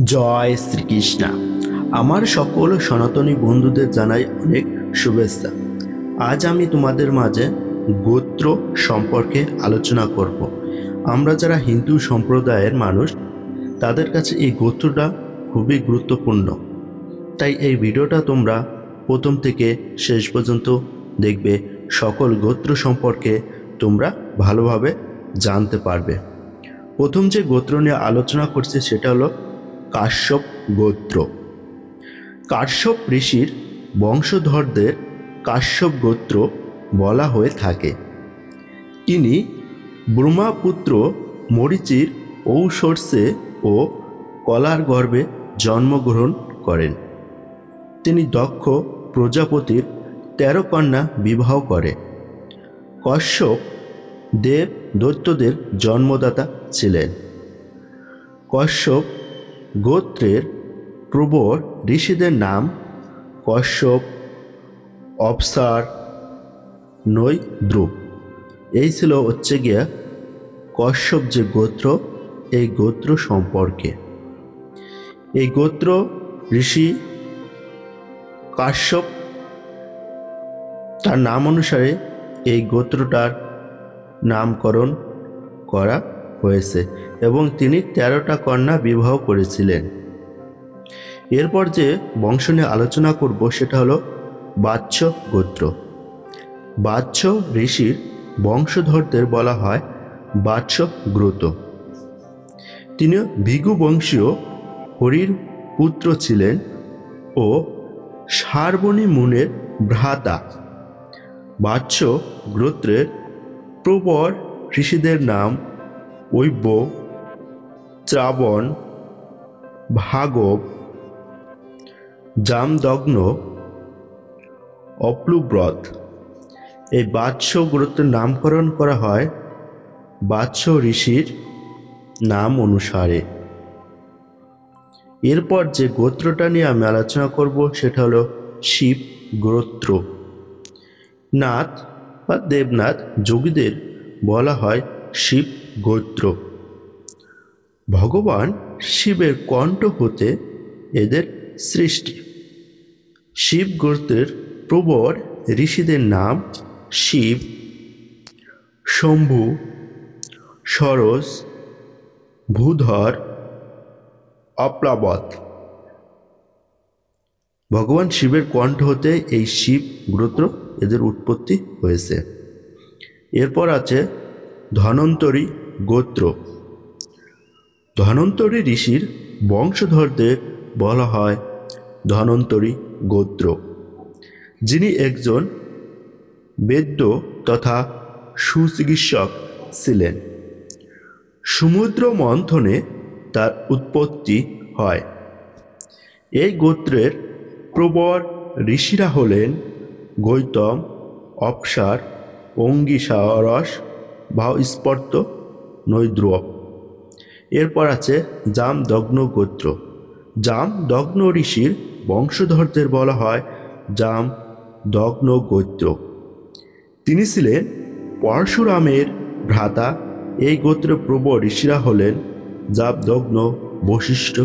জয় শ্রীকৃষ্ণ। আমার সকল সনাতনী বন্ধুদের জানাই অনেক শুভেচ্ছা। আজ আমি তোমাদের মাঝে গোত্র সম্পর্কে আলোচনা করব। আমরা যারা হিন্দু সম্প্রদায়ের মানুষ, তাদের কাছে এই গোত্রটা খুবই গুরুত্বপূর্ণ। তাই এই ভিডিওটা তোমরা প্রথম থেকে শেষ পর্যন্ত দেখবে। সকল গোত্র সম্পর্কে তোমরা ভালোভাবে জানতে পারবে। প্রথম যে গোত্র নিয়ে আলোচনা করছি সেটা হলো কাশ্যপ গোত্র। কাশ্যপ ঋষির বংশধরদের কাশ্যপ গোত্র বলা হয়ে থাকে। ইনি ব্রহ্মপুত্র মরীচির ঔষধে ও কলার গর্ভে জন্মগ্রহণ করেন। তিনি দক্ষ প্রজাপতির 13 কন্যা বিবাহ করে। কশ্যপ দেব দৈত্যদের জন্মদাতা ছিলেন। কশ্যপ গোত্রের প্রবর ঋষিদের নাম কশ্যপ, অপসার, নৈদ্রুপ। এই ছিল গিয়া কশ্যপ যে গোত্র, এই গোত্র সম্পর্কে। এই গোত্র ঋষি কাশ্যপ, তার নাম অনুসারে এই গোত্রটার নামকরণ করা হয়েছে এবং তিনি 13টা কন্যা বিবাহ করেছিলেন। এরপর যে বংশ নিয়ে আলোচনা করব সেটা হলো বাচ্ছ গোত্র। বাচ্ছ ঋষির বংশধরদের বলা হয় বাচ্ছ গোত্র। তিনি ভৃগু বংশীয় হরির পুত্র ছিলেন ও শার্বণী মুনের ভ্রাতা। বাচ্ছ গোত্রের প্রবর ঋষিদের নাম ঐব্য, ত্রাবণ, ভাগব, জামদগ্ন, অপ্লুব্রত। এই বাচ্ছ গোত্রের নামকরণ করা হয় বাচ্ছ ঋষির নাম অনুসারে। এরপর যে গোত্রটা নিয়ে আমি আলোচনা করব সেটা হলো শিব গোত্র। নাথ বা দেবনাথ যোগীদের বলা হয় শিব গোত্র। ভগবান শিবের কণ্ঠ হতে এদের সৃষ্টি। শিব গোত্রের প্রবর ঋষিদের নাম শিব, শম্ভু, সরস, ভূধর, অপ্লাবত। ভগবান শিবের কণ্ঠ হতে এই শিব গোত্র এদের উৎপত্তি হয়েছে। এরপর আছে ধন্বন্তরী গোত্র। ধন্বন্তরী ঋষির বংশধরদের বলা হয় ধন্বন্তরী গোত্র। যিনি একজন বৈদ্য তথা সুচিকিৎসক ছিলেন। সমুদ্র মন্থনে তার উৎপত্তি হয়। এই গোত্রের প্রবর ঋষিরা হলেন গৌতম, অপসার, অঙ্গিরস, ভাস্পর্ত, নৈদ্রুপ। এরপর আছে জামদগ্ন গোত্র। জামদগ্ন ঋষির বংশধরদের বলা হয় জামদগ্ন গোত্র। তিনি ছিলেন পরশুরামের ভ্রাতা। এই গোত্রের প্রবর ঋষিরা হলেন জামদগ্ন, বশিষ্ঠ,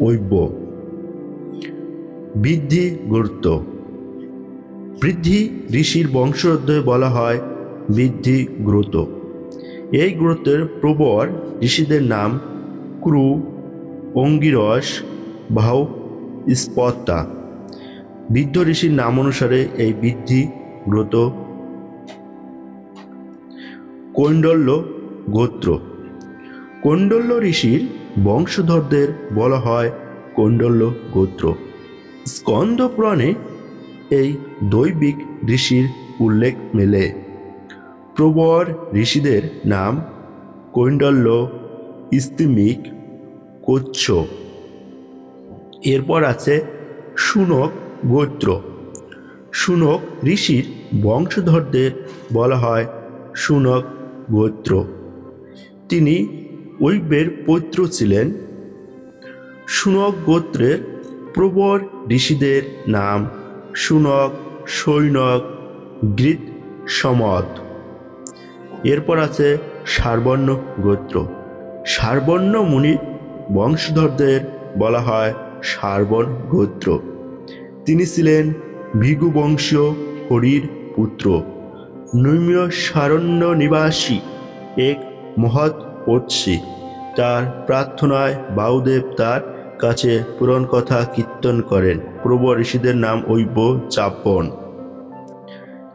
ঐব্য। বৃদ্ধি গোত্র। বৃদ্ধি ঋষির বংশধরদের বলা হয় বৃদ্ধি গোত্র। এই গোত্রের প্রবর ঋষিদের নাম ক্রু, অঙ্গিরস, ভাস্পর্তা। বৃদ্ধ ঋষির নাম অনুসারে এই বৃদ্ধি গোত্র। কৌণ্ডল্য গোত্র। কৌণ্ডল্য ঋষির বংশধরদের বলা হয় কৌণ্ডল্য গোত্র। স্কন্দ পুরাণে এই দৈবিক ঋষির উল্লেখ মেলে। প্রবর ঋষিদের নাম কৌণ্ডল্য, স্তিমিক, কচ্ছ। এরপর আছে শুনক গোত্র। শুনক ঋষির বংশধরদের বলা হয় শুনক গোত্র। তিনি ঐব্যের পৌত্র ছিলেন। শুনক গোত্রের প্রবর ঋষিদের নাম শুনক, সৈনক, গৃত, সমত। এরপর আছে শার্বর্ণ গোত্র। শার্বর্ণ মুনির বংশধরদের বলা হয় শার্বণ গোত্র। তিনি ছিলেন ভৃগু বংশীয় হরির পুত্র। নৈমিয় সারণ্য নিবাসী এক মহৎ পড়শি। তার প্রার্থনায় বায়ুদেব তার কাছে পুরাণ কথা কীর্তন করেন। পূর্ব ঋষিদের নাম ঐব্য চাপন।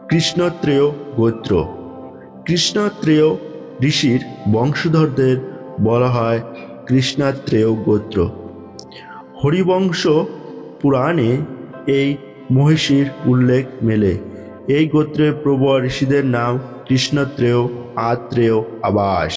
কৃষ্ণত্রেয় গোত্র। কৃষ্ণত্রেয় ঋষির বংশধরদের বলা হয় কৃষ্ণাত্রেয় গোত্র। হরিবংশ পুরাণে এই মহিষীর উল্লেখ মেলে। এই গোত্রের পূর্ব ঋষিদের নাম কৃষ্ণত্রেয়, আত্রেয়, আবাস।